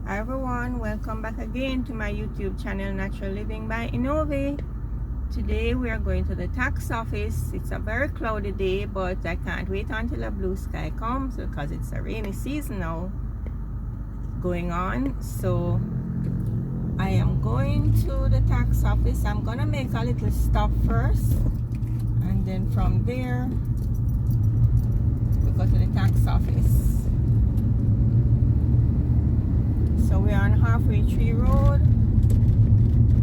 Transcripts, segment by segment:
Hi everyone, welcome back again to my YouTube channel Natural Living by Enovi. Today we are going to the tax office. It's a very cloudy day, but I can't wait until a blue sky comes because it's a rainy season now going on. So I am going to the tax office. I'm gonna make a little stop first, and then from there we go to the tax office. So we're on Halfway Tree Road.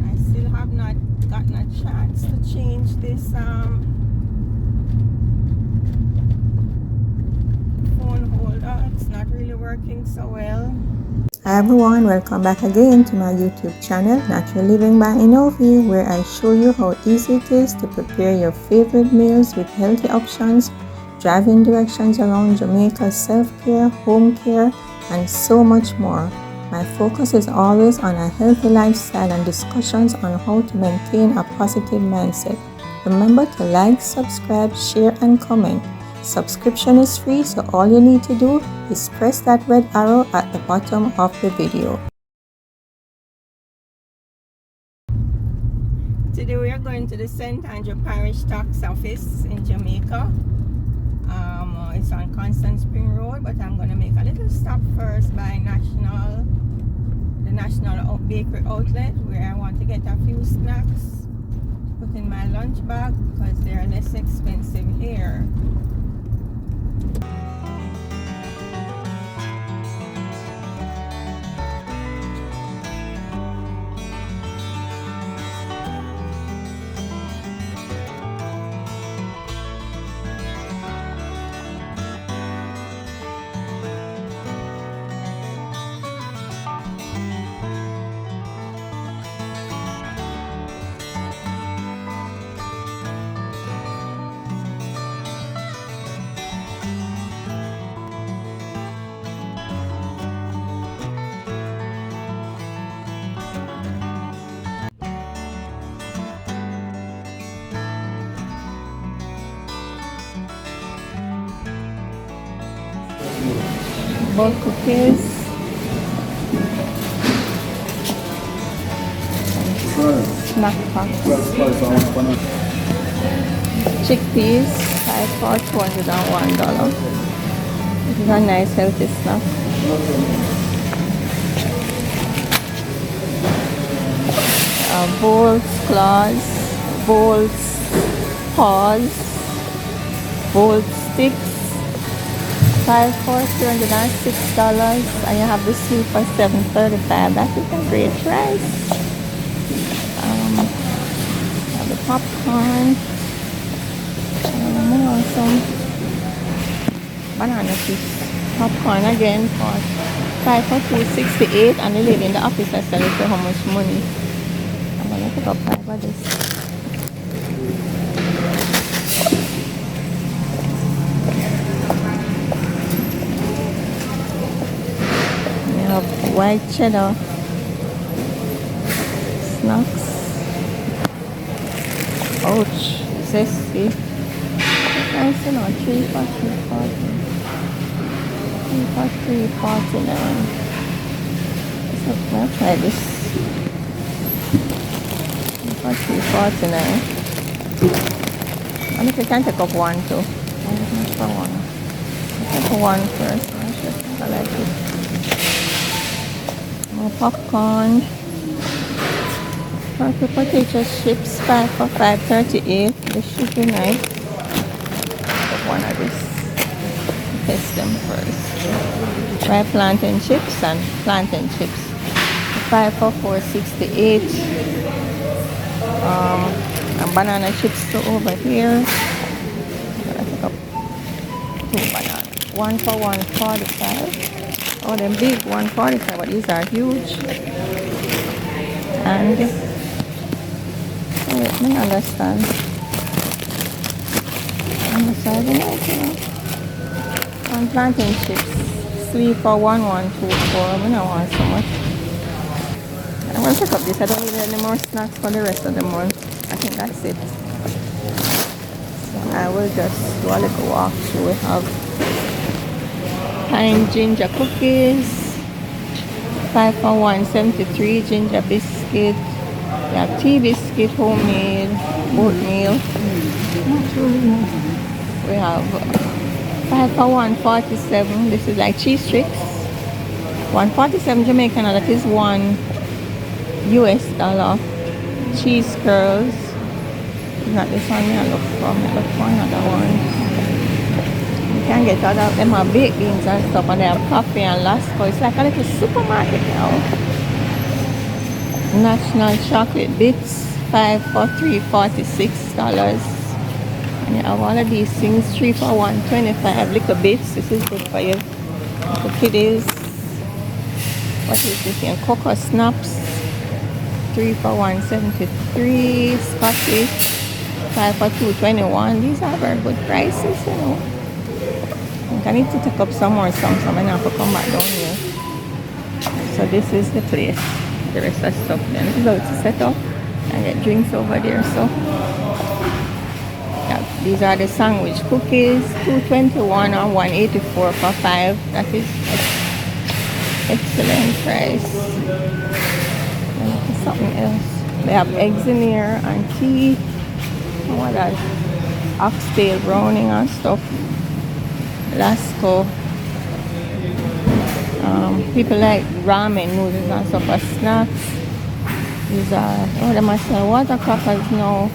I still have not gotten a chance to change this phone holder. It's not really working so well. Hi everyone, welcome back again to my YouTube channel Natural Living by Enovi, where I show you how easy it is to prepare your favorite meals with healthy options, driving directions around Jamaica, self-care, home care, and so much more. My focus is always on a healthy lifestyle and discussions on how to maintain a positive mindset. Remember to like, subscribe, share, and comment. Subscription is free, so all you need to do is press that red arrow at the bottom of the video. Today we are going to the St. Andrew Parish Tax Office in Jamaica. It's on Kingston Spring Road, but I'm going to make a little stop first by the National Bakery Outlet, where I want to get a few snacks to put in my lunch bag because they are less expensive here. Bulk cookies, snack packs, chickpeas, 5 for $201. This is a nice healthy snack. Bowls, claws, bowls, paws, bowl sticks, 5 for $306, and you have the soup for $7.35. That is a great price. Have the popcorn. Some banana chips. Popcorn again for 5 for $2.68, and the lady in the office has said for how much money. I'm gonna pick up 5 of this. White cheddar snacks. Ouch, zesty. Nice, you know, 3 for $3.49. 3 for $3.49. So I'll try this. 3 for $3.49. And if you can take up one too. How much for one? I'll take one first. I like it. More popcorn. Purple potato chips, 5 for $5.38. This should be nice. Put one of this. Test them first. Try plantain chips and plantain chips. 5 for $4.68. And banana chips too over here. I'm gonna pick up 2 bananas. 1 for $1.45. Oh, them big 145, but these are huge. And let me understand. I'm deciding like, you know. And plantain chips, 3 for $1.124. I don't want so much. I'm gonna pick up this. I don't need any more snacks for the rest of the month. I think that's it. So I will just do a little walk through. We have pine ginger cookies, 5 for 1.73. Ginger biscuit. We have tea biscuit, homemade, oatmeal. We have 5 for 1.47. This is like cheese tricks. 1.47 Jamaican, that is $1 US. Cheese curls. Not this one, I look for another one. You can get all of them are baked beans and stuff, and they have coffee and Lasco. It's like a little supermarket now. National chocolate bits, 5 for $3.46. And you have all of these things, 3 for $1.25. Little bits. This is good for you. The kiddies. What is this here? Cocoa snaps, 3 for $1.73. Scottish, 5 for $2.21. These are very good prices, you know. I need to take up some more songs, so I'm gonna have to come back down here. So this is the place. The rest of stuff then. This is how it's set up. And get drinks over there. So yeah, these are the sandwich cookies, $2.21 or $1.84 for 5. That is excellent price. And something else. They have eggs in here and tea. And what else? Oxtail browning and stuff. Lasco. People like ramen noodles and stuff for snacks. These are, oh, they must sell water crackers now.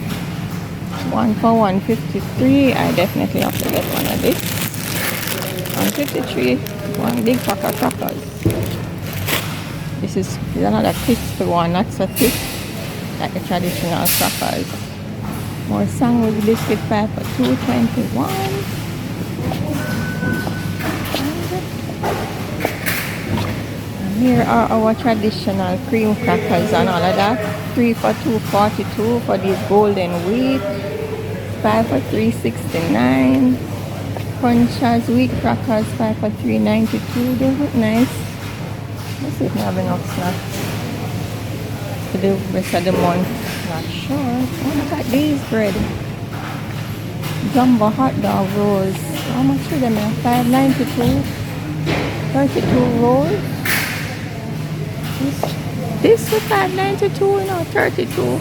1 for $1.53. I definitely have to get one of this. $1.53. One big pack of crackers. This is another crispy one, not so thick like the traditional crackers. More sandwich biscuit, 5 for $2.21. Here are our traditional cream crackers and all of that. 3 for $2.42 for these golden wheat. 5 for $3.69. Crunchers wheat crackers, 5 for $3.92. They look nice. Let's see if we have enough snacks for the rest of the month. Not sure. Oh, look at these bread. Jumbo hot dog rolls. How much are them? $5.92. 32 rolls. This is $5.92, you know, 32.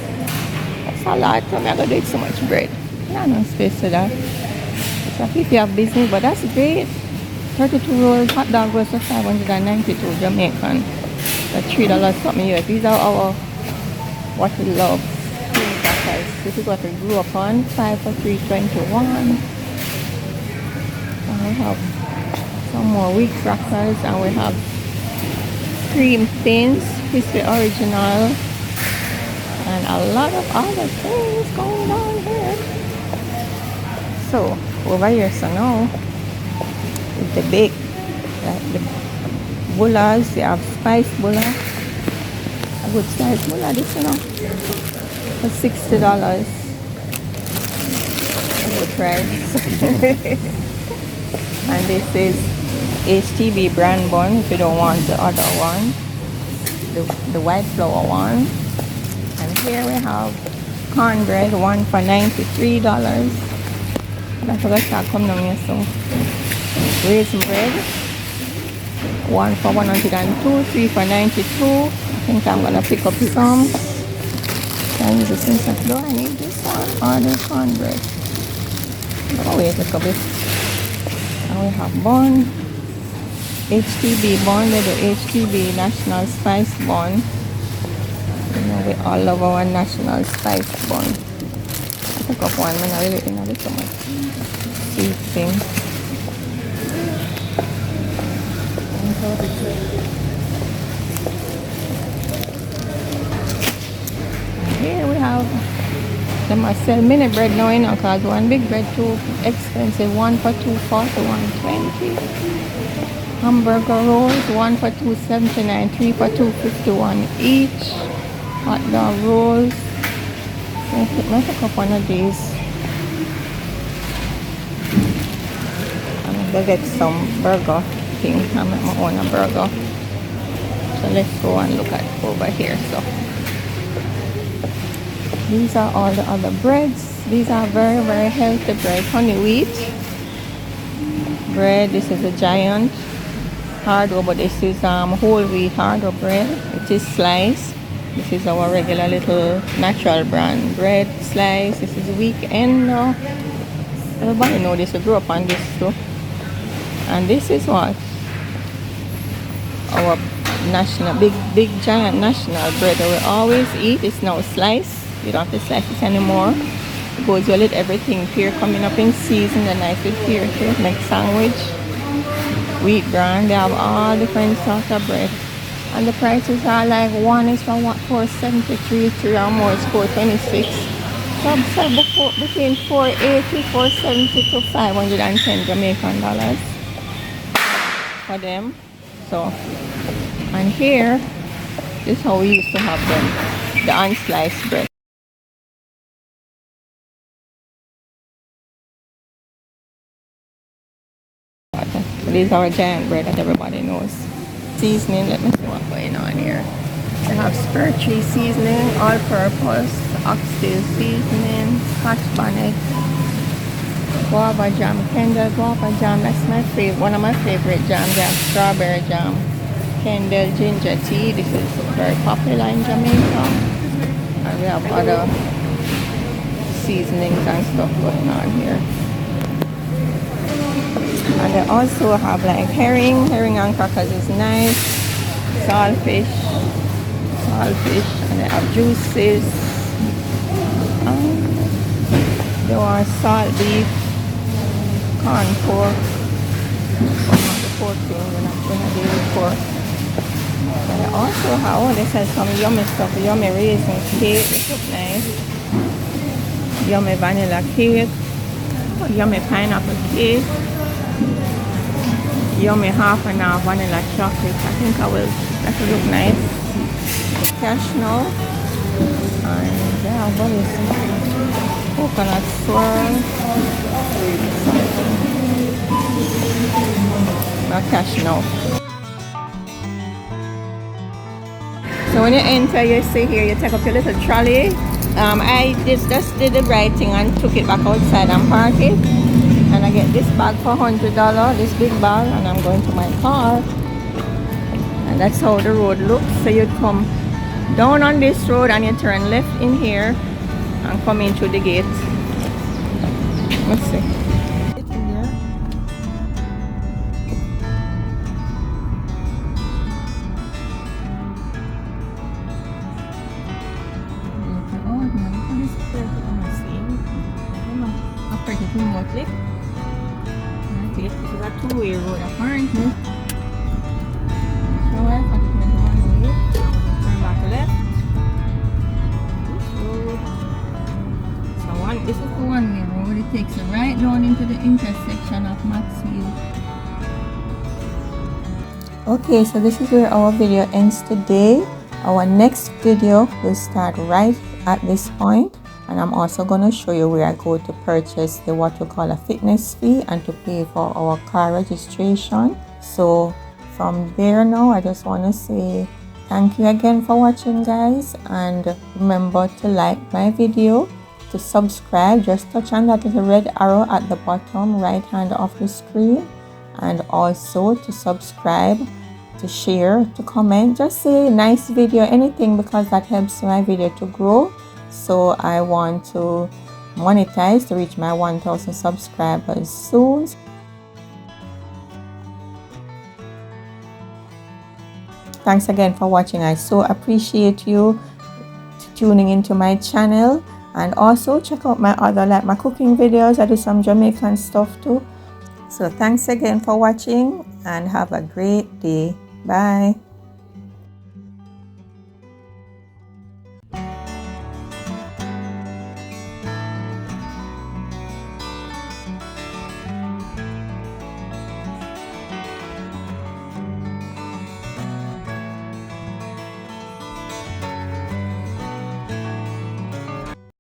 That's a lot. I'm not gonna do so much bread. Yeah, no space for that. So if you have business, but that's great. 32 rolls, hot dog rolls for $592 Jamaican. That's $3 something US. These are our what we love. Cream crackers. This is what we grew up on. 5 for $3.21. And we have some more wheat crackers, and we have cream thins, crispy original, and a lot of other things going on here. So over here, so now with the bake, the bullas, they have spice bulla, a good size bulla, this, you know, for $60. A good price. And this is HTB brand bun if you don't want the other one, the white flour one. And here we have cornbread, 1 for $93. I forgot to come down here, so raisin bread, 1 for $102, 3 for $92. I think I'm gonna pick up some. Can use this inside. Do I need this one or the cornbread? Oh wait, look at this. And we have bun, HTB bun, the HTB National Spice bun. You know, we all love our National Spice bun. I took up one, and I really think I so much sweet thing. And here we have, they must sell mini bread now, you know, because one big bread too expensive. 1 for $2.40, $1.20. Hamburger rolls, 1 for $2.79, 3 for $2.51 each. Hot dog rolls. Let's pick up one of these. I'm gonna get some burger thing. I'm gonna own a burger. So let's go and look at over here. So these are all the other breads. These are very, very healthy bread. Honey wheat bread. This is a giant. hard dough, but this is whole wheat hard dough bread. It is sliced. This is our regular little natural brand bread slice. This is weekend now. Everybody know this. We grew up on this too. And this is what our national big giant national bread that we always eat. It's now sliced. You don't have to slice it anymore. It goes well with everything. Pear coming up in season. The nice with pear too. Make sandwich. Wheat bran. They have all different sorts of bread. And the prices are like one is from $4.73, 3 or more is $4.26. So between $4.80, $4.70 to $510 Jamaican dollars for them. So, and here is how we used to have them, the unsliced bread. So these are giant bread that everybody knows. Seasoning, let me see what's going on here. They have spur tree seasoning, all purpose, oxtail seasoning, scotch bonnet, guava jam, Kendall guava jam, that's my favorite, one of my favorite jams. They have strawberry jam, Kendall ginger tea, this is very popular in Jamaica. And we have other seasonings and stuff going on here. And they also have like herring and crackers is nice, saltfish, and they have juices. They want salt beef, corn pork, not the pork thing, we're not going to do with pork. And they also have, they sell some yummy stuff, yummy raisin cake, this looks nice, yummy vanilla cake, yummy pineapple cake, yummy half and half vanilla chocolate. I think that will look nice. Cash now. And yeah, what is it? Coconut swirl. Cash now. So when you enter, you see here, you take up your little trolley. I just did the right thing and took it back outside and parked it. And I get this bag for $100, this big bag, and I'm going to my car. And that's how the road looks. So you'd come down on this road and you turn left in here and come in through the gate. Let's see. This is a two-way road apparently. So I have to turn one way, turn back left. This road. So this is the one-way road. It takes you right down into the intersection of Maxfield. Okay, so this is where our video ends today. Our next video will start right at this point. And I'm also going to show you where I go to purchase the what we call a fitness fee and to pay for our car registration. So from there now, I just want to say thank you again for watching, guys, and remember to like my video, to subscribe. Just touch on that little red arrow at the bottom right hand of the screen, and also to subscribe, to share, to comment. Just say nice video, anything, because that helps my video to grow. So I want to monetize to reach my 1,000 subscribers soon. Thanks again for watching. I so appreciate you tuning into my channel, and also check out my other, like my cooking videos. I do some Jamaican stuff too. So thanks again for watching and have a great day. Bye.